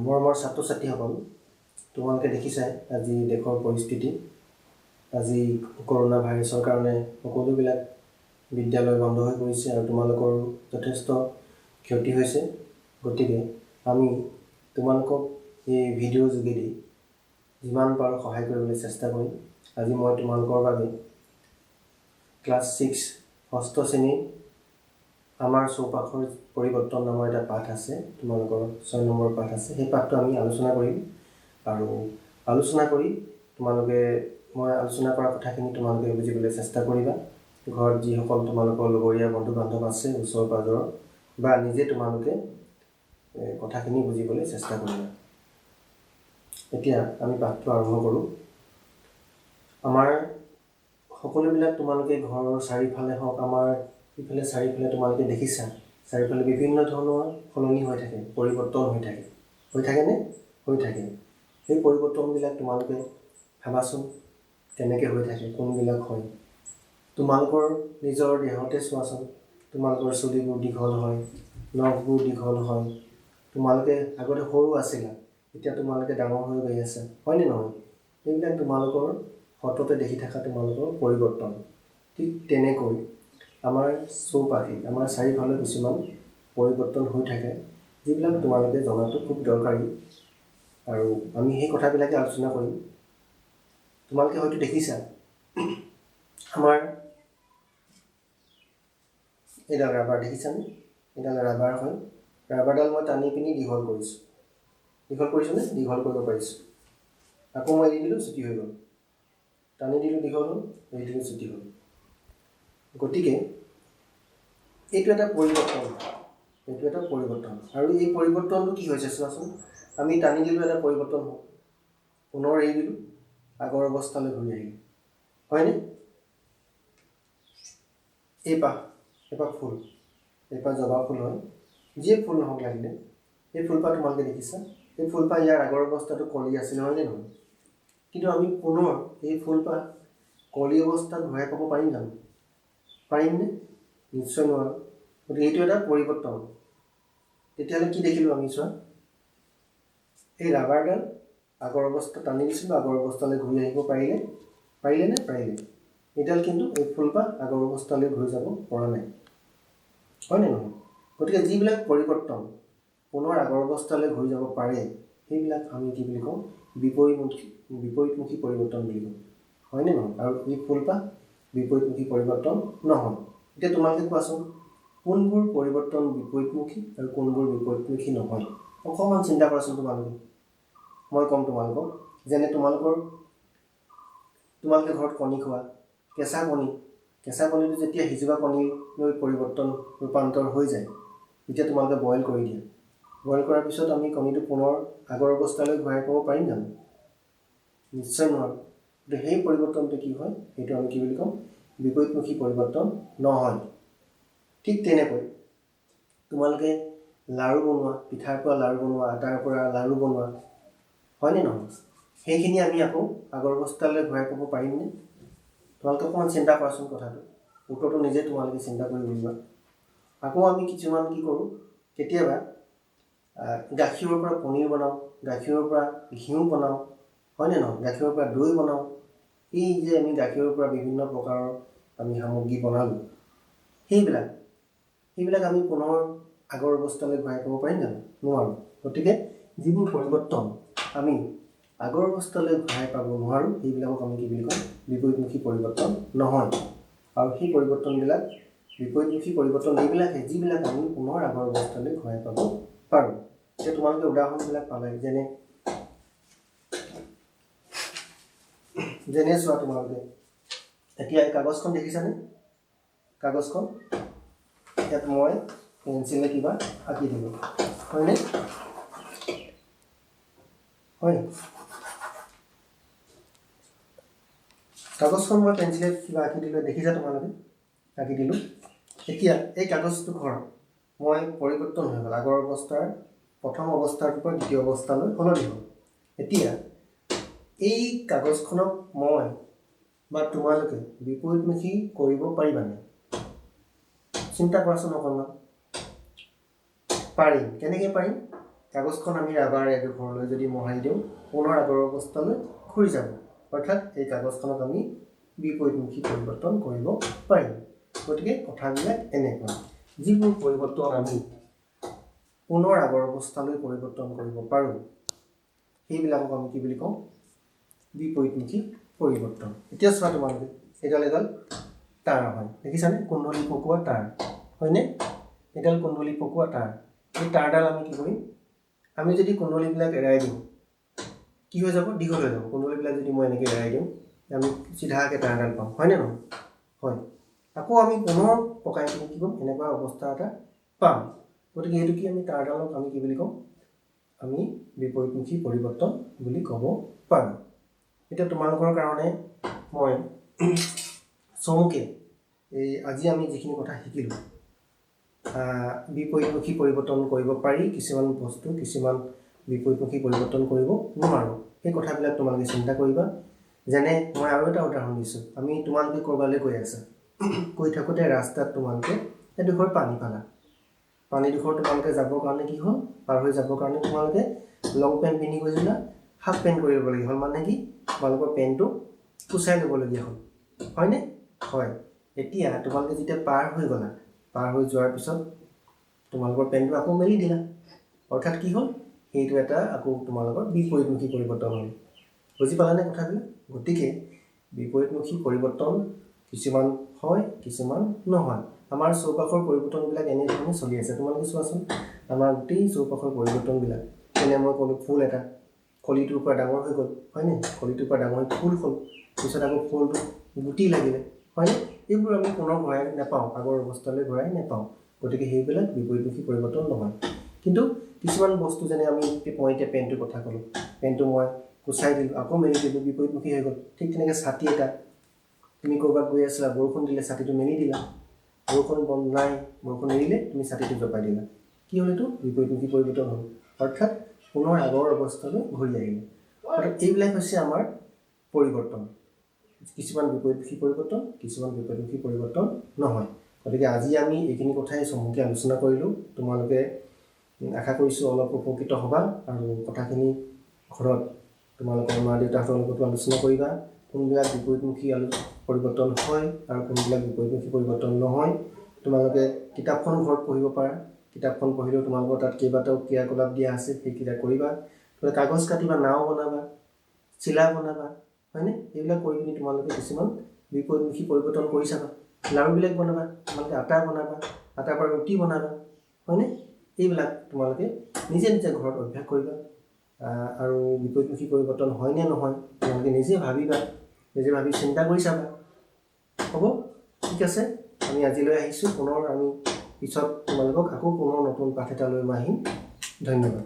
মোৰ ছাত্ৰ ছাত্ৰীসকল, তোমালোকে দেখিছাই আজি দেশৰ পৰিস্থিতি। আজি কৰোণা ভাইৰাছৰ কাৰণে সকলোবিলাক বিদ্যালয় বন্ধ হৈ পৰিছে আৰু তোমালোকৰ যথেষ্ট ক্ষতি হৈছে। গতিকে আমি তোমালোকক এই ভিডিঅ'ৰ যোগেদি যিমান পাৰোঁ সহায় কৰিবলৈ চেষ্টা কৰিম। আজি মই তোমালোকৰ বাবে ক্লাছ 6 ষষ্ঠ শ্ৰেণীৰ আমাৰ চৌপাশৰ পৰিৱৰ্তন নামৰ এটা পাঠ আছে, তোমালোকৰ 6 নম্বৰ পাঠ আছে। সেই পাঠটো আমি আলোচনা কৰিম আৰু আলোচনা কৰি মই আলোচনা কৰা কথাখিনি তোমালোকে বুজিবলৈ চেষ্টা কৰিবা। ঘৰত যিসকল তোমালোকৰ লগৰীয়া বন্ধু বান্ধৱ আছে ওচৰ পাজৰৰ, বা নিজে তোমালোকে কথাখিনি বুজিবলৈ চেষ্টা কৰিবা। এতিয়া আমি পাঠটো আৰম্ভ কৰোঁ। আমাৰ সকলোবিলাক তোমালোকে ঘৰৰ চাৰিওফালে হওক, আমাৰ ইফালে চাৰিওফালে তোমালোকে দেখিছা, চাৰিওফালে বিভিন্ন ধৰণৰ সলনি হৈ থাকে, পৰিৱৰ্তন হৈ থাকে। হৈ থাকেনে? হৈ থাকে। সেই পৰিৱৰ্তনবিলাক তোমালোকে ভাবাচোন কেনেকৈ হৈ থাকে, কোনবিলাক হয়। তোমালোকৰ নিজৰ দেহতে চোৱাচোন, তোমালোকৰ চুলিবোৰ দীঘল হয়, নখবোৰ দীঘল হয়। তোমালোকে আগতে সৰু আছিলা, এতিয়া তোমালোকে ডাঙৰ হৈ গৈ আছা, হয়নে নহয়? এইবিলাক তোমালোকৰ সততে দেখি থকা তোমালোকৰ পৰিৱৰ্তন। ঠিক তেনেকৈ আমাৰ চৌপাশে, আমাৰ চাৰিওফালে কিছুমান পৰিৱৰ্তন হৈ থাকে, যিবিলাক তোমালোকে জনাটো খুব দৰকাৰী। আৰু আমি সেই কথাবিলাকে আলোচনা কৰিম। তোমালোকে হয়তো দেখিছা, আমাৰ এইডাল ৰাবাৰ দেখিছানে? এইডাল ৰাবাৰ হয়। ৰাবাৰডাল মই টানি পিনি দীঘল কৰিছোঁ। দীঘল কৰিছোঁনে? দীঘল কৰিব পাৰিছোঁ। আকৌ মই এৰি দিলোঁ, ছুটি হৈ গ'ল। টানি দিলোঁ, দীঘল হ'ল, এৰি দিলোঁ, ছুটি হ'ল। গতিকে এইটো এটা পৰিৱৰ্তন। এইটো এটা পৰিৱৰ্তন। আৰু এই পৰিৱৰ্তনটো কি হৈছে চোৱাচোন। আমি টানি দিলোঁ, এটা পৰিৱৰ্তন হ'ল। পুনৰ এৰি দিলোঁ, আগৰ অৱস্থালৈ ঘূৰি আহিলোঁ, হয়নে? এইপাহ ফুল, এইপাহ জবা ফুল হয়। যিয়ে ফুল নহওক লাগিলে, এই ফুলপাহ তোমালোকে দেখিছা। এই ফুলপাহ ইয়াৰ আগৰ অৱস্থাটো কলি আছিল, হয়নে নহয়? কিন্তু আমি পুনৰ এই ফুলপাহ কলি অৱস্থাত ঘূৰাই পাব পাৰিম জানো? পাৰিমনে? নিশ্চয় নোৱাৰোঁ। গতিকে এইটো এটা পৰিৱৰ্তন। তেতিয়াহ'লে কি দেখিলোঁ আমি চোৱা, এই ৰাবাৰডাল আগৰ অৱস্থা টানি দিছিলোঁ, আগৰ অৱস্থালৈ ঘূৰি আহিব পাৰিলেনে? পাৰিলে। এইডাল কিন্তু এই ফুলপাহ আগৰ অৱস্থালৈ ঘূৰি যাব পৰা নাই, হয়নে নহয়? গতিকে যিবিলাক পৰিৱৰ্তন পুনৰ আগৰ অৱস্থালৈ ঘূৰি যাব পাৰে, সেইবিলাক আমি কি বুলি কওঁ? বিপৰীতমুখী পৰিৱৰ্তন বুলি কওঁ, হয়নে নহয়? আৰু এই ফুলপাহ বিপৰীতমুখী পৰিৱৰ্তন নহয়। এতিয়া তোমালোকে কোৱাচোন, কোনবোৰ পৰিৱৰ্তন বিপৰীতমুখী আৰু কোনবোৰ বিপৰীতমুখী নহয়? অকণমান চিন্তা কৰাচোন তোমালোকে। মই ক'ম তোমালোকক, যেনে তোমালোকে ঘৰত কণী খোৱা, কেঁচা কণীটো যেতিয়া সিজোৱা কণীলৈ ৰূপান্তৰ হৈ যায়, যেতিয়া তোমালোকে বইল কৰি দিয়া, বইল কৰাৰ পিছত আমি কণীটো পুনৰ আগৰ অৱস্থালৈ ঘূৰাই পাব পাৰিম জানো? নিশ্চয় নোৱাৰোঁ। কিন্তু সেই পৰিৱৰ্তনটো কি হয়, সেইটো আমি কি বুলি ক'ম? বিপৰীতমুখী পৰিৱৰ্তন নহয়। ঠিক তেনেকৈ তোমালোকে লাড়ু বনোৱা, পিঠাৰ পৰা লাড়ু বনোৱা, আটাৰ পৰা লাড়ু বনোৱা, হয়নে নহয়? সেইখিনি আমি আকৌ আগৰ অৱস্থালৈ ঘূৰাই পাব পাৰিমনে? তোমালোকে অকণমান চিন্তা কৰাচোন কথাটো। উত্তৰটো নিজে তোমালোকে চিন্তা কৰি বুজিবা। আকৌ আমি কিছুমান কি কৰোঁ, কেতিয়াবা গাখীৰৰ পৰা পনীৰ বনাওঁ, গাখীৰৰ পৰা ঘিউ বনাওঁ, হয়নে নহয়? গাখীৰৰ পৰা দৈ বনাওঁ। এই যে আমি গাখীৰৰ পৰা বিভিন্ন প্ৰকাৰৰ আমি সামগ্ৰী বনালোঁ, সেইবিলাক আমি পুনৰ আগৰ অৱস্থালৈ ঘূৰাই পাব পাৰিম জানো? নোৱাৰোঁ। গতিকে যিবোৰ পৰিৱৰ্তন আমি আগৰ অৱস্থালৈ ঘূৰাই পাব নোৱাৰোঁ, সেইবিলাকক আমি কি বুলি কওঁ? বিপৰীতমুখী পৰিৱৰ্তন নহয়। আৰু সেই পৰিৱৰ্তনবিলাক বিপৰীতমুখী পৰিৱৰ্তন এইবিলাকে, যিবিলাক আমি পুনৰ আগৰ অৱস্থালৈ ঘূৰাই পাব পাৰোঁ। এতিয়া তোমালোকে উদাহৰণবিলাক পালে, যেনে চোৱা তোমালোকে এতিয়া এই কাগজখন দেখিছানে? কাগজখন ইয়াত মই পেঞ্চিলে কিবা আঁকি দিলোঁ, হয়নে? হয়। কাগজখন মই পেঞ্চিলে কিবা আঁকি দিলোঁ, দেখিছা তোমালোকে? আঁকি দিলোঁ। এতিয়া এই কাগজটোৰ মই পৰিৱৰ্তন হৈ গ'ল, আগৰ অৱস্থাৰ প্ৰথম অৱস্থাৰ পৰা দ্বিতীয় অৱস্থালৈ সলনি হ'ল। এতিয়া এই কাগজখনক মই বা তোমালোকে বিপৰীতমুখী কৰিব পাৰিবানে? চিন্তা কৰাচোন অকণমান। পাৰিম। কেনেকৈ পাৰিম? কাগজখন আমি ৰাবাৰ এডোখৰলৈ যদি মোহাৰি দিওঁ পুনৰ আগৰ অৱস্থালৈ ঘূৰি যাব। অৰ্থাৎ এই কাগজখনক আমি বিপৰীতমুখী পৰিৱৰ্তন কৰিব পাৰিম। গতিকে কথাবিলাক এনেকুৱা, যিবোৰ পৰিৱৰ্তন আমি পুনৰ আগৰ অৱস্থালৈ পৰিৱৰ্তন কৰিব পাৰোঁ সেইবিলাকক আমি কি বুলি কওঁ? বিপৰীতমুখী পৰিৱৰ্তন। এতিয়া চোৱা তোমালোকে, এডাল তাঁৰ হয়, দেখিছানে? কুণ্ডলী পকোৱা তাঁৰ, হয়নে? এডাল কুণ্ডলী পকোৱা তাঁৰ। এই তাঁৰডাল আমি কি কৰিম? আমি যদি কুণ্ডলীবিলাক এৰাই দিওঁ কি হৈ যাব? দীঘল হৈ যাব। কুণ্ডলীবিলাক যদি মই এনেকৈ এৰাই দিওঁ আমি চিধাকৈ তাঁৰডাল পাম, হয়নে নহয়? হয়। আকৌ আমি পুনৰ পকাই কিনে কি কৰিম? এনেকুৱা অৱস্থা এটা পাম। গতিকে এইটো কি? আমি তাঁৰডালক আমি কি বুলি কওঁ? আমি বিপৰীতমুখী পৰিৱৰ্তন বুলি ক'ব পাৰোঁ। এতিয়া তোমালোকৰ কাৰণে মই চমুকৈ এই আজি আমি যিখিনি কথা শিকিলোঁ, বিপৰীতমুখী পৰিৱৰ্তন কৰিব পাৰি কিছুমান বস্তু, কিছুমান বিপৰীতমুখী পৰিৱৰ্তন কৰিব নোৱাৰোঁ, সেই কথাবিলাক তোমালোকে চিন্তা কৰিবা। যেনে মই আৰু এটা উদাহৰণ দিছোঁ, তোমালোকে ক'ৰবালৈ গৈ আছা, গৈ থাকোঁতে ৰাস্তাত তোমালোকে এডোখৰ পানী পালা। পানীডোখৰ তোমালোকে যাবৰ কাৰণে কি হ'ল? পাৰ হৈ যাবৰ কাৰণে তোমালোকে লং পেণ্ট পিন্ধি গৈছিলা, হাফ পেণ্ট কৰি ল'বলগীয়া হ'ল। মানে কি? তোমালোকৰ পেণ্টটো কুচাই ল'বলগীয়া হ'ল, হয়নে? হয়। এতিয়া তোমালোকে যেতিয়া পাৰ হৈ গ'লা, পাৰ হৈ যোৱাৰ পিছত তোমালোকৰ পেণ্টটো আকৌ মেলি দিলা। অৰ্থাৎ কি হ'ল? সেইটো এটা আকৌ তোমালোকৰ বিপৰীতমুখী পৰিৱৰ্তন হ'ল। বুজি পালানে কথাবিলাক? গতিকে বিপৰীতমুখী পৰিৱৰ্তন কিছুমান হয়, কিছুমান নহয়। আমাৰ চৌপাশৰ পৰিৱৰ্তনবিলাক এনেধৰণে চলি আছে। তোমালোকে চোৱাচোন, আমাৰ গোটেই চৌপাশৰ পৰিৱৰ্তনবিলাক, যেনে মই ক'লোঁ ফুল এটা কলিটোৰ পৰা ডাঙৰ হৈ গ'ল, হয়নে? কলিটোৰ পৰা ডাঙৰ হৈ ফুল হ'ল, পিছত আকৌ ফুলটো গুটি লাগিলে, হয়নে? এইবোৰ আমি পুনৰ ঘূৰাই নাপাওঁ, আগৰ অৱস্থালৈ ঘূৰাই নাপাওঁ। গতিকে সেইবিলাক বিপৰীতমুখী পৰিৱৰ্তন নহয়। কিন্তু কিছুমান বস্তু, যেনে মই এতিয়া পেণ্টটোৰ কথা ক'লোঁ, পেণ্টটো মই কুচাই দিলোঁ, আকৌ মেলি দিলোঁ, বিপৰীতমুখী হৈ গ'ল। ঠিক তেনেকৈ ছাতি এটা, তুমি ক'ৰবাত গৈ আছিলা, বৰষুণ দিলে ছাতিটো মেলি দিলা, বৰষুণ নাই, বৰষুণ এৰিলে তুমি ছাতিটো জপাই দিলা। কি হ'ল? এইটো বিপৰীতমুখী পৰিৱৰ্তন হ'ল। অৰ্থাৎ পুনৰ আগৰ অৱস্থালৈ ঘূৰি আহিলে। অৰ্থাৎ এইবিলাক হৈছে আমাৰ পৰিৱৰ্তন। কিছুমান বিপৰীতমুখী পৰিৱৰ্তন, কিছুমান বিপৰীতমুখী পৰিৱৰ্তন নহয়। গতিকে আজি আমি এইখিনি কথাই চমুকৈ আলোচনা কৰিলোঁ। তোমালোকে আশা কৰিছোঁ অলপ উপকৃত হ'বা আৰু কথাখিনি ঘৰত তোমালোকৰ মা দেউতাহঁতৰ লগতো আলোচনা কৰিবা। কোনবিলাক বিপৰীতমুখী পৰিৱৰ্তন হয় আৰু কোনবিলাক বিপৰীতমুখী পৰিৱৰ্তন নহয়। তোমালোকে কিতাপখন ঘৰত পঢ়িব পাৰা। কিতাপখন পঢ়িলেও তোমালোকৰ তাত কেইবাটাও ক্ৰিয়াকলাপ দিয়া আছে, সেইকেইটা কৰিবা। কাগজ কাটিবা, নাও বনাবা, চিলা বনাবা, হয়নে? এইবিলাক কৰি পিনি তোমালোকে কিছুমান বিপৰীতমুখী পৰিৱৰ্তন কৰি চাবা। লাড়ুবিলাক বনাবা, তোমালোকে আটা বনাবা, আটাৰ পৰা ৰুটি বনাবা, হয়নে? এইবিলাক তোমালোকে নিজে নিজে ঘৰত অভ্যাস কৰিবা। আৰু বিপৰীতমুখী পৰিৱৰ্তন হয়নে নহয় তোমালোকে নিজে ভাবিবা, নিজে ভাবি চিন্তা কৰি চাবা। হ'ব? ঠিক আছে, আমি আজিলৈ আহিছোঁ। পুনৰ আমি পিছত তোমালোকক আকৌ পুনৰ নতুন পাঠ এটা লৈ আহিম। ধন্যবাদ।